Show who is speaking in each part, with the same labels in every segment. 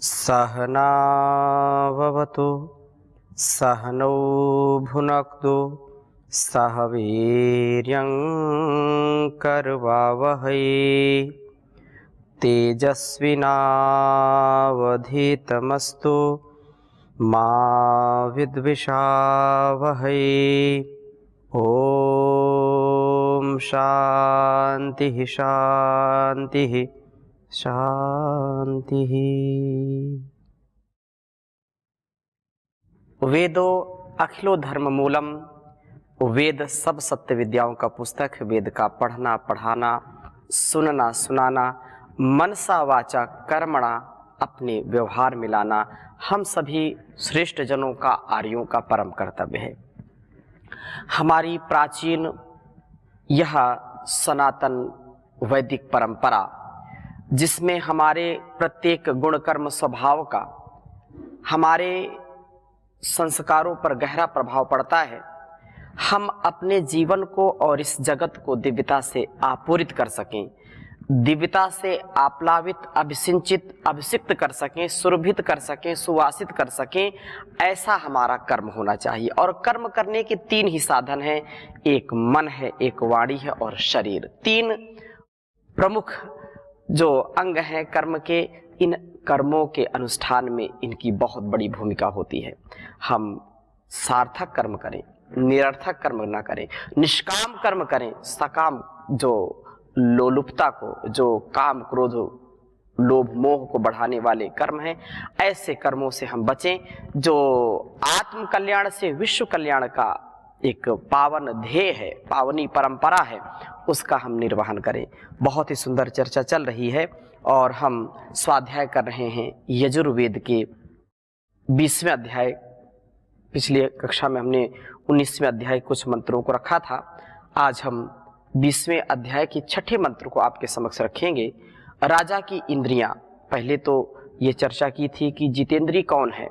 Speaker 1: सहना भवतु सहनौ भुनक्तु सह वीर्यं करवावहै तेजस्विनावधीतमस्तु मा विद्विषावहै। ओम शांति शांति शांति। वेदो अखिलो धर्म मूलम, वेद सब सत्य विद्याओं का पुस्तक। वेद का पढ़ना पढ़ाना, सुनना सुनाना, मनसा वाचा कर्मणा अपने व्यवहार मिलाना हम सभी श्रेष्ठ जनों का, आर्यों का परम कर्तव्य है। हमारी प्राचीन यह सनातन वैदिक परंपरा, जिसमें हमारे प्रत्येक गुण कर्म स्वभाव का हमारे संस्कारों पर गहरा प्रभाव पड़ता है, हम अपने जीवन को और इस जगत को दिव्यता से आपूरित कर सकें, दिव्यता से आप्लावित, अभिसिंचित, अभिषिक्त कर सकें, सुरभित कर सकें, सुवासित कर सकें, ऐसा हमारा कर्म होना चाहिए। और कर्म करने के तीन ही साधन हैं, एक मन है, एक वाणी है और शरीर। तीन प्रमुख जो अंग हैं कर्म के, इन कर्मों के अनुष्ठान में इनकी बहुत बड़ी भूमिका होती है। हम सार्थक कर्म करें, निरर्थक कर्म ना करें, निष्काम कर्म करें, सकाम जो लोलुपता को, जो काम क्रोध लोभ मोह को बढ़ाने वाले कर्म हैं, ऐसे कर्मों से हम बचें। जो आत्म कल्याण से विश्व कल्याण का एक पावन ध्येय है, पावनी परंपरा है, उसका हम निर्वहन करें। बहुत ही सुंदर चर्चा चल रही है और हम स्वाध्याय कर रहे हैं यजुर्वेद के 20वें अध्याय। पिछली कक्षा में हमने 19वें अध्याय कुछ मंत्रों को रखा था। आज हम 20वें अध्याय के 6ठे मंत्र को आपके समक्ष रखेंगे। राजा की इंद्रियां। पहले तो ये चर्चा की थी कि जितेंद्रिय कौन है।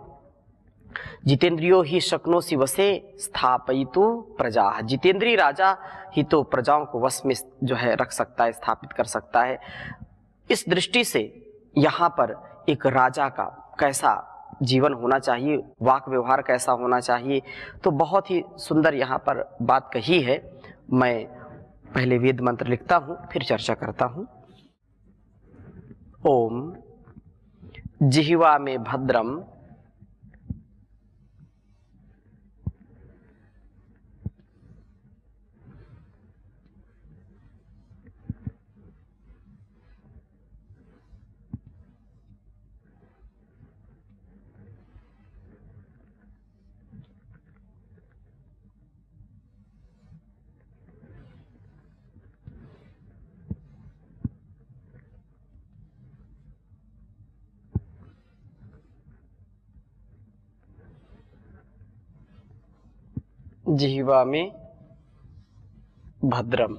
Speaker 1: जितेंद्रियो ही शक्नोसि वसे स्थापयितु प्रजा। जितेंद्रिय राजा ही तो प्रजाओं को वश में जो है रख सकता है, स्थापित कर सकता है। इस दृष्टि से यहाँ पर एक राजा का कैसा जीवन होना चाहिए, वाक व्यवहार कैसा होना चाहिए, तो बहुत ही सुंदर यहाँ पर बात कही है। मैं पहले वेद मंत्र लिखता हूँ, फिर चर्चा करता हूँ। ओम जिह्वा में भद्रम जिह्वा में भद्रम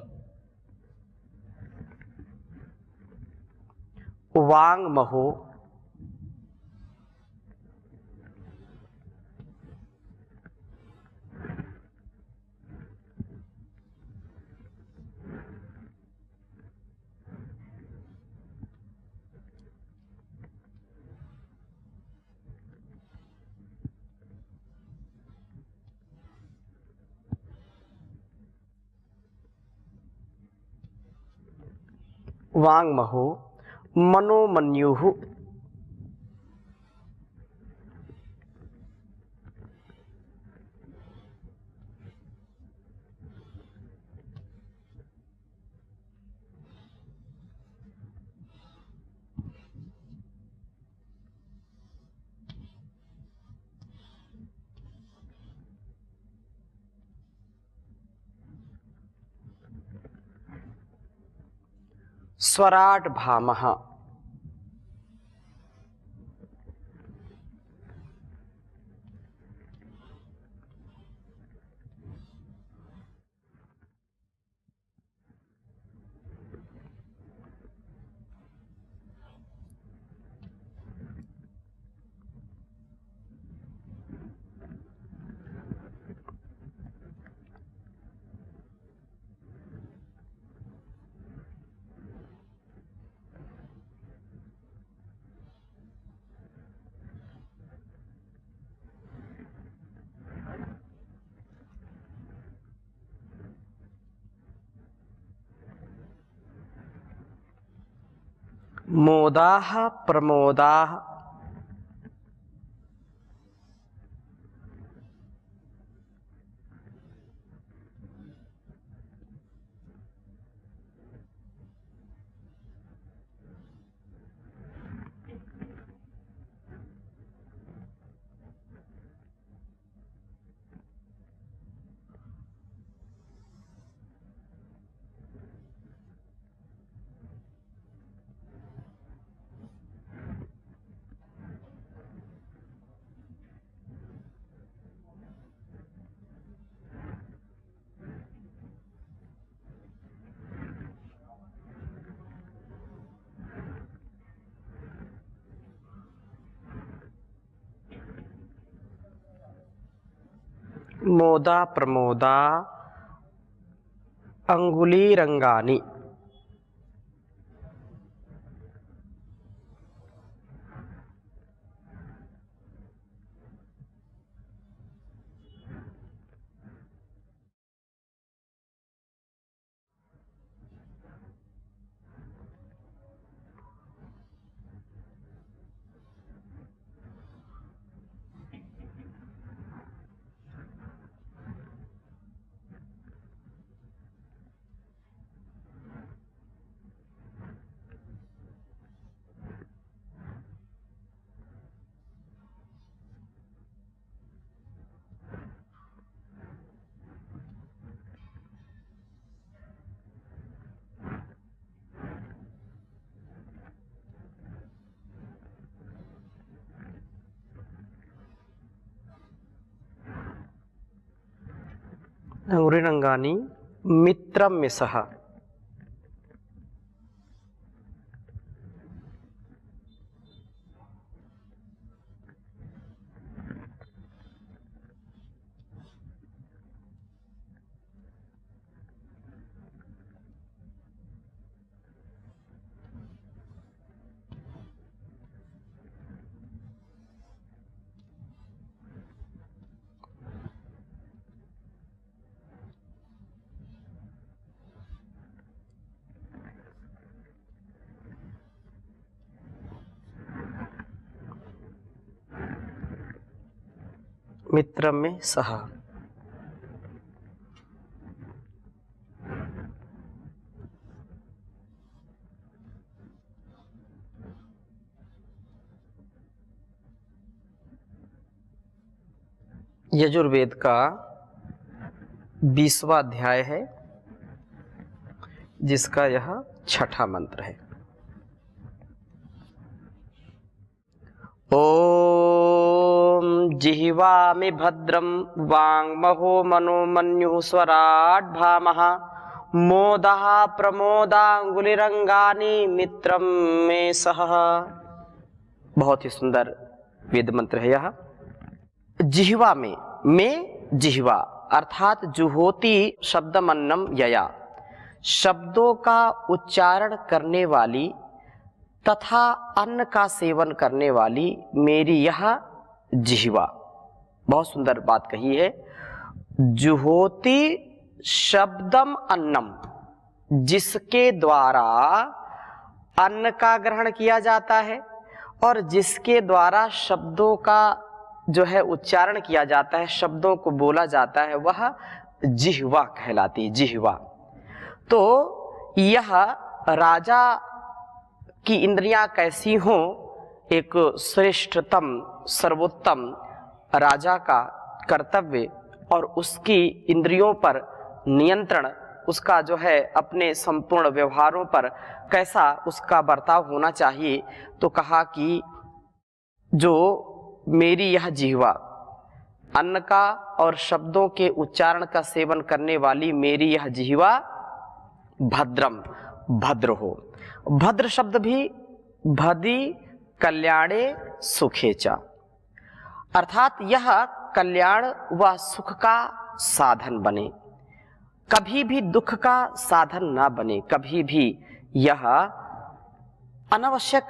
Speaker 1: वांग महो वांग महो मनोमन्युः स्वराट भामः। मोदाः प्रमोदाः मोदा प्रमोदा अंगुलीरंगानि। अंगुलीरंगानि मित्रं में सह। मित्रं में सह। यजुर्वेद का 20वां अध्याय है, जिसका यह 6ठा मंत्र है। ओम जिह्वामि भद्रं वाङ्महो मनोमन्युः स्वराट् भामः मोदः प्रमोदांगुलिरंगानि मित्रं मे सह। बहुत ही सुंदर वेद मंत्र है यह। जिह्वा में जिह्वा अर्थात जुहोती शब्दमन्नम यया, शब्दों का उच्चारण करने वाली तथा अन्न का सेवन करने वाली मेरी यह जिह्वा। बहुत सुंदर बात कही है। जुहोती शब्दम अन्नम, जिसके द्वारा अन्न का ग्रहण किया जाता है और जिसके द्वारा शब्दों का जो है उच्चारण किया जाता है, शब्दों को बोला जाता है, वह जिह्वा कहलाती। जिह्वा तो यह राजा की इंद्रियां कैसी हों, एक श्रेष्ठतम सर्वोत्तम राजा का कर्तव्य और उसकी इंद्रियों पर नियंत्रण, उसका जो है अपने संपूर्ण व्यवहारों पर कैसा उसका बर्ताव होना चाहिए। तो कहा कि जो मेरी यह जिह्वा अन्न का और शब्दों के उच्चारण का सेवन करने वाली मेरी यह जिह्वा भद्रम, भद्र हो। भद्र शब्द भी भदी कल्याणे सुखेचा, अर्थात यह कल्याण व सुख का साधन बने, कभी भी दुख का साधन ना बने। कभी भी यह अनावश्यक,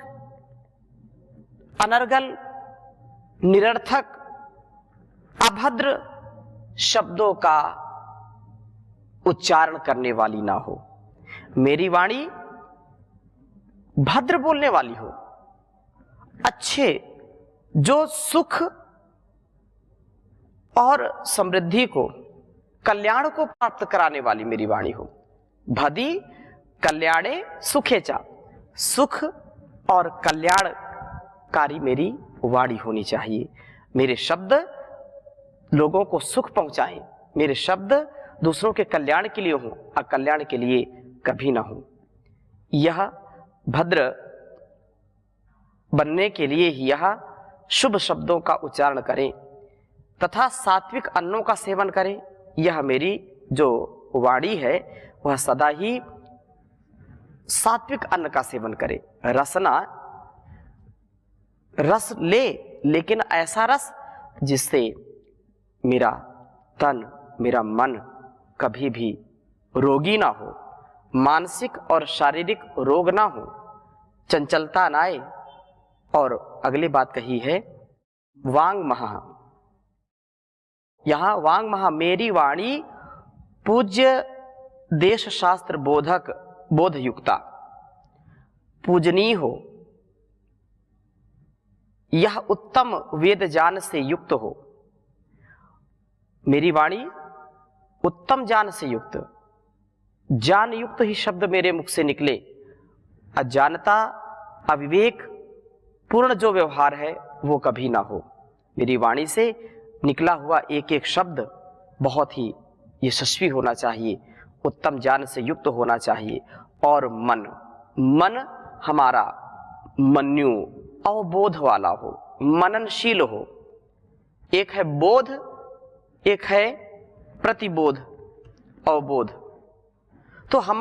Speaker 1: अनर्गल, निरर्थक, अभद्र शब्दों का उच्चारण करने वाली ना हो। मेरी वाणी भद्र बोलने वाली हो, अच्छे, जो सुख और समृद्धि को, कल्याण को प्राप्त कराने वाली मेरी वाणी हो। भदी कल्याणे सुखेचा, सुख और कल्याणकारी मेरी वाणी होनी चाहिए। मेरे शब्द लोगों को सुख पहुंचाएं, मेरे शब्द दूसरों के कल्याण के लिए हो, अकल्याण के लिए कभी ना हो। यह भद्र बनने के लिए ही यह शुभ शब्दों का उच्चारण करें तथा सात्विक अन्नों का सेवन करें। यह मेरी जो वाणी है वह सदा ही सात्विक अन्न का सेवन करे। रसना, रस ले, लेकिन ऐसा रस जिससे मेरा तन, मेरा मन कभी भी रोगी ना हो, मानसिक और शारीरिक रोग ना हो, चंचलता ना आए। और अगली बात कही है वांग महा। यहां वांग महा, मेरी वाणी पूज्य देश शास्त्र बोधक, बोध युक्ता, पूजनीय हो, यह उत्तम वेद ज्ञान से युक्त हो। मेरी वाणी उत्तम ज्ञान से युक्त, ज्ञान युक्त ही शब्द मेरे मुख से निकले। अज्ञानता, अविवेक पूर्ण जो व्यवहार है वो कभी ना हो। मेरी वाणी से निकला हुआ एक एक शब्द बहुत ही यशस्वी होना चाहिए, उत्तम ज्ञान से युक्त होना चाहिए। और मन, मन हमारा मन्यु अवबोध वाला हो, मननशील हो। एक है बोध, एक है प्रतिबोध, अवबोध। तो हम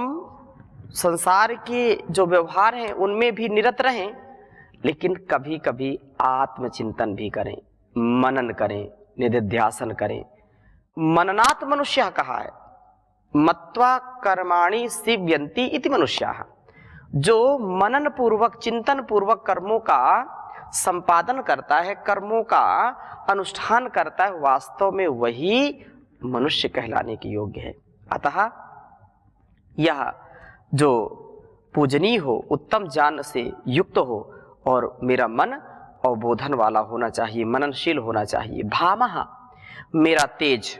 Speaker 1: संसार के जो व्यवहार हैं उनमें भी निरत रहें, लेकिन कभी कभी आत्मचिंतन भी करें, मनन करें, निधिध्यासन करें। मननात् मनुष्यः कहा है, मत्वा कर्माणि सिद्ध्यन्ति इति मनुष्याः। जो मनन पूर्वक, चिंतन पूर्वक कर्मों का संपादन करता है, कर्मों का अनुष्ठान करता है, वास्तव में वही मनुष्य कहलाने के योग्य है। अतः यह जो पूजनीय हो, उत्तम ज्ञान से युक्त हो और मेरा मन अवबोधन वाला होना चाहिए, मननशील होना चाहिए। भामह, मेरा तेज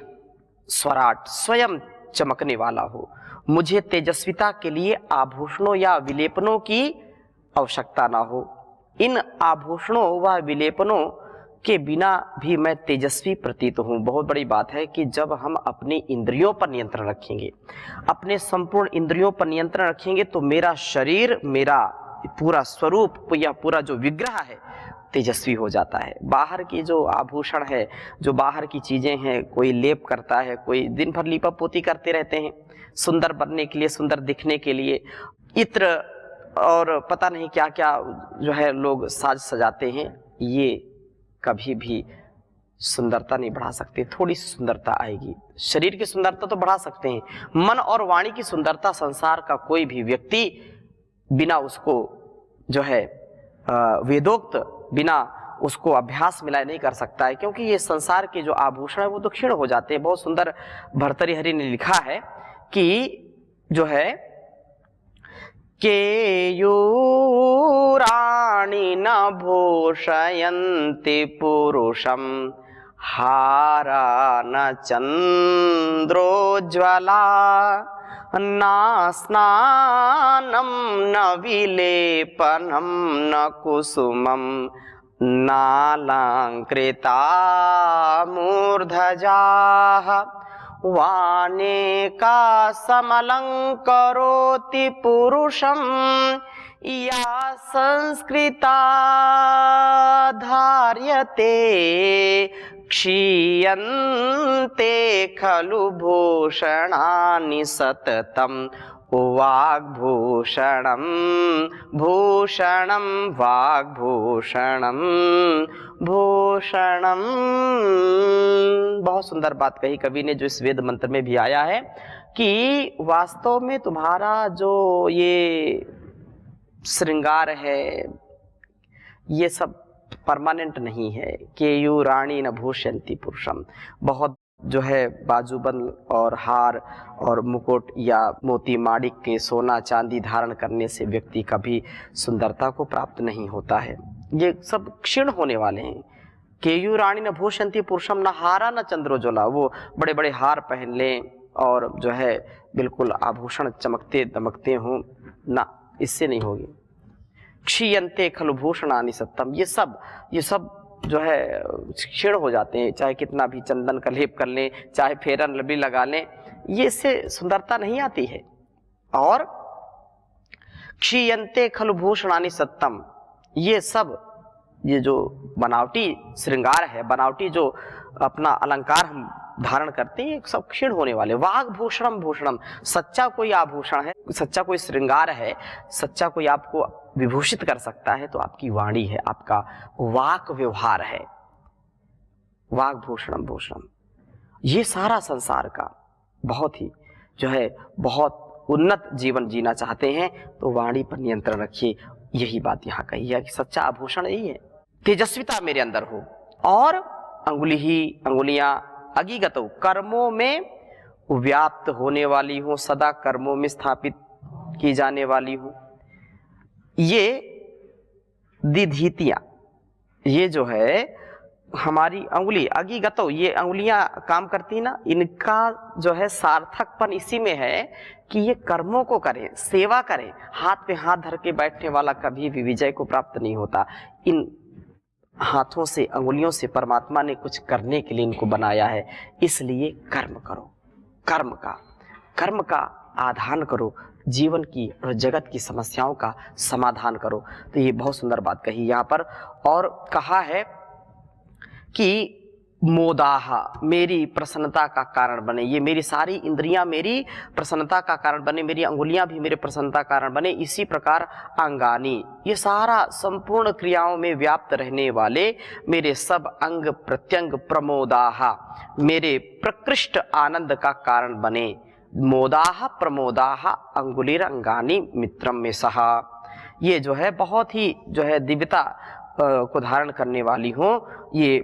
Speaker 1: स्वराट स्वयं चमकने वाला हो। मुझे तेजस्विता के लिए आभूषणों या विलेपनों की आवश्यकता ना हो। इन आभूषणों व विलेपनों के बिना भी मैं तेजस्वी प्रतीत हूँ। बहुत बड़ी बात है कि जब हम अपनी इंद्रियों पर नियंत्रण रखेंगे, अपने संपूर्ण इंद्रियों पर नियंत्रण रखेंगे, तो मेरा शरीर, मेरा पूरा स्वरूप, यह पूरा जो विग्रह है तेजस्वी हो जाता है। बाहर की जो आभूषण है, जो बाहर की चीजें हैं, कोई लेप करता है, कोई दिन भर लीपा पोती करते रहते हैं सुंदर बनने के लिए, सुंदर दिखने के लिए, इत्र और पता नहीं क्या क्या जो है लोग साज सजाते हैं, ये कभी भी सुंदरता नहीं बढ़ा सकते। थोड़ी सुंदरता आएगी, शरीर की सुंदरता तो बढ़ा सकते हैं, मन और वाणी की सुंदरता संसार का कोई भी व्यक्ति बिना उसको जो है वेदोक्त, बिना उसको अभ्यास मिलाए नहीं कर सकता है। क्योंकि ये संसार के जो आभूषण है वो तो क्षीण हो जाते हैं। बहुत सुंदर भर्तृहरि ने लिखा है कि जो है केयूराणि न भूषयन्ति पुरुषं, हारा न चंद्रोज्ज्वला, न स्नानं न विलेपनं न कुसुमं, नालंकृता मूर्धजाः, वानेका समलंकरोति पुरुषं, या संस्कृता धार्यते, क्षीयन्ते खलु भूषणानि सततं, वाग्भूषणं भूषणं वाग्भूषणं भूषणं। बहुत सुंदर बात कही कवि ने, जो इस वेद मंत्र में भी आया है कि वास्तव में तुम्हारा जो ये श्रृंगार है ये सब परमानेंट नहीं है। केयूराणि न भूषयन्ति पुरुषम, बहुत जो है बाजूबंद और हार और मुकुट या मोती माणिक के सोना चांदी धारण करने से व्यक्ति कभी सुंदरता को प्राप्त नहीं होता है। ये सब क्षीण होने वाले हैं। केयूराणी न भूषंती पुरुषम न हारा न चंद्रोज्वला, वो बड़े बड़े हार पहन लें और जो है बिल्कुल आभूषण चमकते दमकते हों, ना, इससे नहीं होगी। क्षीयन्ते खलु भूषणानि सत्तम, ये सब जो है क्षीण हो जाते हैं, चाहे कितना भी चंदन का लेप कर लें, चाहे फेरन लवली लगा लें, ये इससे सुंदरता नहीं आती है। और क्षीयन्ते खलु भूषणानि सत्तम, ये जो बनावटी श्रृंगार है, बनावटी जो अपना अलंकार हम धारण करते हैं, सब क्षीण होने वाले। वाग भूषणम भूषणम, सच्चा कोई आभूषण है, सच्चा कोई श्रृंगार है, सच्चा कोई आपको विभूषित कर सकता है तो आपकी वाणी है, आपका वाक व्यवहार है। वाग भूषणम भूषणम, ये सारा संसार का बहुत ही जो है बहुत उन्नत जीवन जीना चाहते हैं तो वाणी पर नियंत्रण रखिए। यही बात यहाँ कही है कि सच्चा आभूषण यही है, तेजस्विता मेरे अंदर हो और अंगुलियां अगिगतो, कर्मों में व्याप्त होने वाली हो, सदा कर्मों में स्थापित की जाने वाली हो। ये दिधीतियां, ये जो है हमारी अंगुली अगिगतो, ये अंगुलियां काम करती ना, इनका जो है सार्थकपन इसी में है कि ये कर्मों को करें, सेवा करें। हाथ पे हाथ धर के बैठने वाला कभी भी विजय को प्राप्त नहीं होता। इन हाथों से, अंगुलियों से परमात्मा ने कुछ करने के लिए इनको बनाया है, इसलिए कर्म करो, कर्म का आधान करो, जीवन की और जगत की समस्याओं का समाधान करो। तो ये बहुत सुंदर बात कही यहाँ पर। और कहा है कि मोदाहा, मेरी प्रसन्नता का कारण बने, ये मेरी सारी इंद्रियां मेरी प्रसन्नता का कारण बने, मेरी अंगुलियां भी मेरे प्रसन्नता का कारण बने। इसी प्रकार अंगानी, ये सारा संपूर्ण क्रियाओं में व्याप्त रहने वाले मेरे सब अंग प्रत्यंग प्रमोदाहा, मेरे प्रकृष्ट आनंद का कारण बने। मोदाहा प्रमोदाहा अंगुलिर अंगानी मित्रम में सहा, ये जो है बहुत ही जो है दिव्यता को धारण करने वाली हो। ये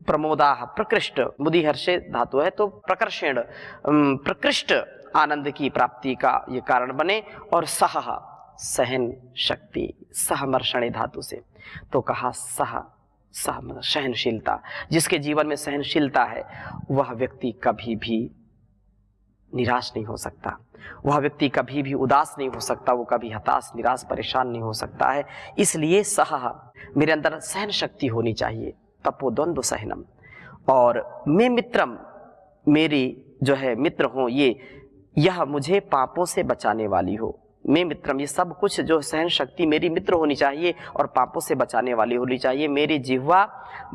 Speaker 1: प्रमोदाह, प्रकृष्ट, मुदिहर्षे धातु है तो प्रकर्षण, प्रकृष्ट आनंद की प्राप्ति का ये कारण बने। और सह, सहन शक्ति, सहमर्षणे धातु से तो कहा सहनशीलता, जिसके जीवन में सहनशीलता है वह व्यक्ति कभी भी निराश नहीं हो सकता, वह व्यक्ति कभी भी उदास नहीं हो सकता, वो कभी हताश निराश परेशान नहीं हो सकता है। इसलिए मेरे अंदर सहन शक्ति होनी चाहिए, तपोद्वंद्व सहनम। और मैं मित्रम, मेरी जो है मित्र हो, यह मुझे पापों से बचाने वाली हो। मैं मित्रम, ये सब कुछ जो सहन शक्ति मेरी मित्र होनी चाहिए और पापों से बचाने वाली होनी चाहिए। मेरी जिह्वा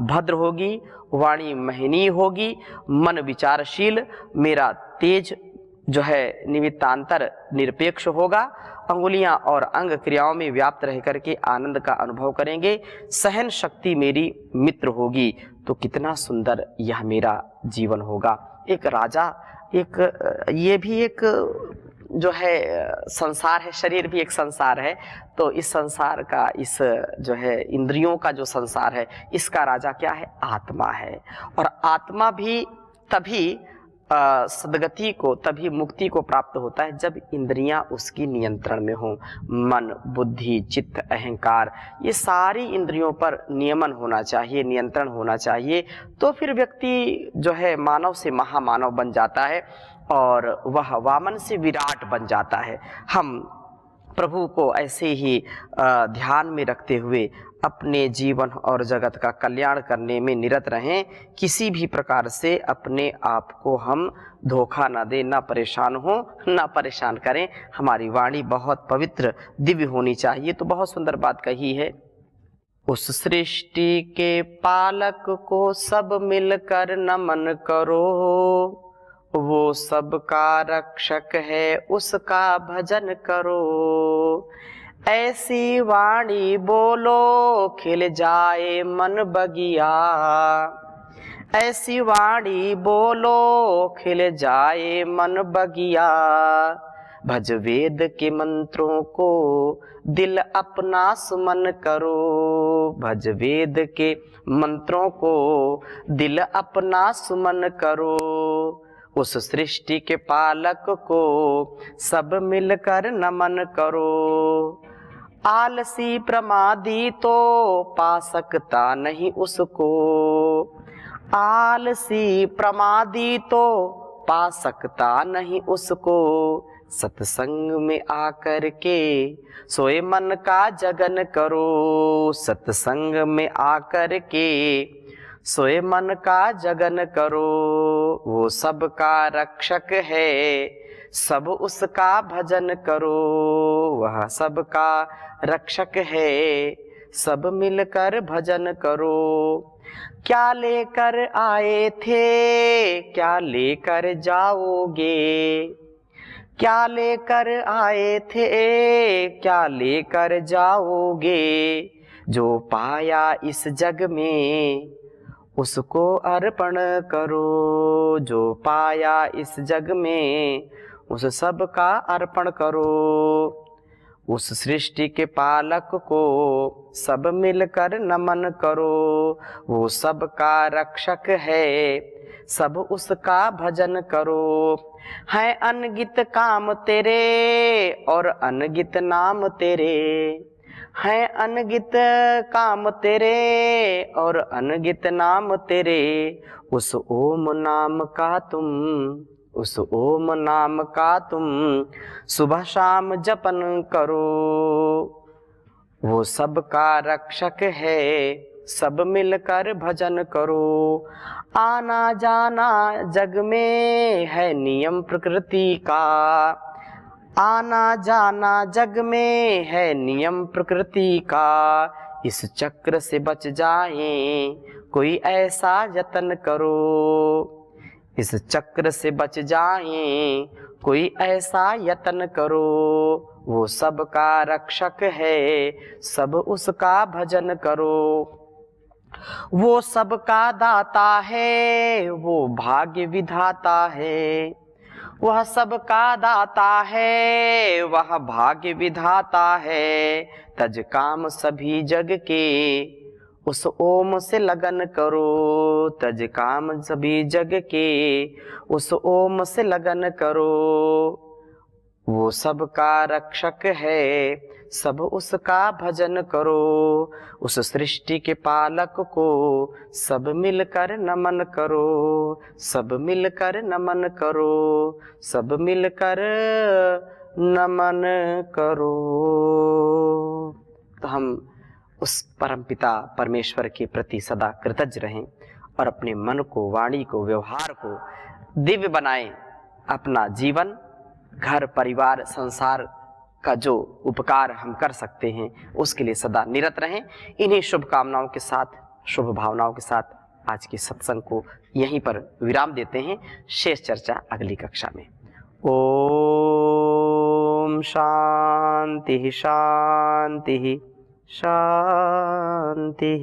Speaker 1: भद्र होगी, वाणी महनीय होगी, मन विचारशील, मेरा तेज जो है निमित्तांतर निरपेक्ष होगा, अंगुलियां और अंग क्रियाओं में व्याप्त रह करके आनंद का अनुभव करेंगे, सहन शक्ति मेरी मित्र होगी, तो कितना सुंदर यह मेरा जीवन होगा। एक राजा, ये भी एक जो है संसार है, शरीर भी एक संसार है, तो इस संसार का, इस जो है इंद्रियों का जो संसार है, इसका राजा क्या है? आत्मा है। और आत्मा भी तभी सद्गति को, तभी मुक्ति को प्राप्त होता है जब इंद्रियां उसकी नियंत्रण में हों। मन, बुद्धि, चित्त, अहंकार, ये सारी इंद्रियों पर नियमन होना चाहिए, नियंत्रण होना चाहिए, तो फिर व्यक्ति जो है मानव से महामानव बन जाता है और वह वामन से विराट बन जाता है। हम प्रभु को ऐसे ही ध्यान में रखते हुए अपने जीवन और जगत का कल्याण करने में निरत रहें। किसी भी प्रकार से अपने आप को हम धोखा ना दें, ना परेशान हो, ना परेशान करें। हमारी वाणी बहुत पवित्र दिव्य होनी चाहिए। तो बहुत सुंदर बात कही है, उस सृष्टि के पालक को सब मिलकर नमन करो, वो सबका रक्षक है, उसका भजन करो। ऐसी वाणी बोलो खिल जाए मन बगिया, ऐसी वाणी बोलो खिल जाए मन बगिया। भज वेद के मंत्रों को दिल अपना सुमन करो। भज वेद के मंत्रों को दिल अपना सुमन करो। उस सृष्टि के पालक को सब मिलकर नमन करो। आलसी प्रमादी तो पा सकता नहीं उसको। आलसी प्रमादी तो पा सकता नहीं उसको। सत्संग में आकर के सोए मन का जगन करो। सत्संग में आकर के सोए मन का जगन करो। वो सबका रक्षक है, सब उसका भजन करो। वह सबका रक्षक है, सब मिलकर भजन करो। क्या लेकर आए थे, क्या लेकर जाओगे। क्या लेकर आए थे, क्या लेकर जाओगे। जो पाया इस जग में उसको अर्पण करो। जो पाया इस जग में उस सब का अर्पण करो। उस सृष्टि के पालक को सब मिलकर नमन करो। वो सबका रक्षक है, सब उसका भजन करो। है अनगित काम तेरे और अनगित नाम तेरे। है अनगित काम तेरे और अनगित नाम तेरे। उस ओम नाम का तुम, उस ओम नाम का तुम सुबह शाम जपन करो। वो सबका रक्षक है, सब मिलकर भजन करो। आना जाना जग में है नियम प्रकृति का। आना जाना जग में है नियम प्रकृति का। इस चक्र से बच जाएं कोई ऐसा यत्न करो। इस चक्र से बच जाएं कोई ऐसा यत्न करो। वो सबका रक्षक है, सब उसका भजन करो। वो सबका दाता है, वो भाग्य विधाता है। वह सबका दाता है, वह भाग्य विधाता है। तज काम सभी जग के उस ओम से लगन करो। तज काम सभी जग के उस ओम से लगन करो। वो सबका रक्षक है, सब उसका भजन करो। उस सृष्टि के पालक को सब मिलकर नमन करो। सब मिलकर नमन करो। सब मिलकर नमन करो। तो हम उस परमपिता परमेश्वर के प्रति सदा कृतज्ञ रहें और अपने मन को, वाणी को, व्यवहार को दिव्य बनाएं। अपना जीवन, घर, परिवार, संसार का जो उपकार हम कर सकते हैं उसके लिए सदा निरत रहें। इन्हीं शुभकामनाओं के साथ, शुभ भावनाओं के साथ आज के सत्संग को यहीं पर विराम देते हैं। शेष चर्चा अगली कक्षा में। ओम शांति शांति शांति।